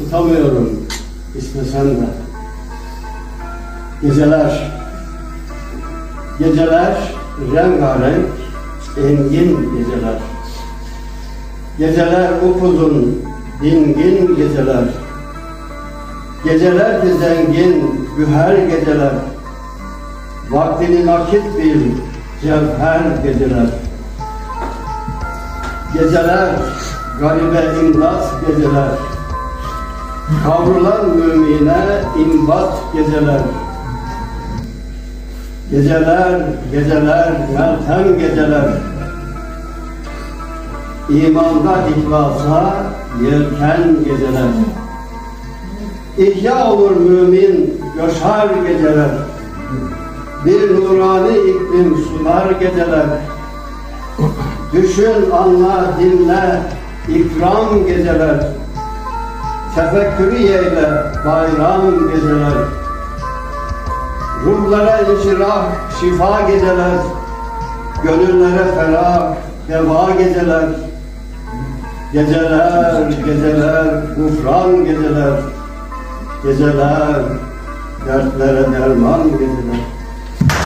tutamıyorum istesem de. Geceler, geceler rengarenk, engin geceler. Geceler upuzun, dingin geceler. Geceler de zengin, güher geceler. Vaktini nakit bir cevher geceler. Geceler, garibe imdat geceler. Kavrulan mümine imbat geceler. Geceler, geceler, meltem geceler. İmanda ihlasa yelken geceler. İhya olur mümin, coşar geceler. Bir nurani iklim sunar geceler. Düşün, anla, dinle, ikram geceler. Tefekkürü yeyle, bayram geceler. Ruhlara inşirah, şifa geceler. Gönüllere ferah, deva geceler. Geceler, geceler, gufran geceler. Geceler, dertlere derman geceler.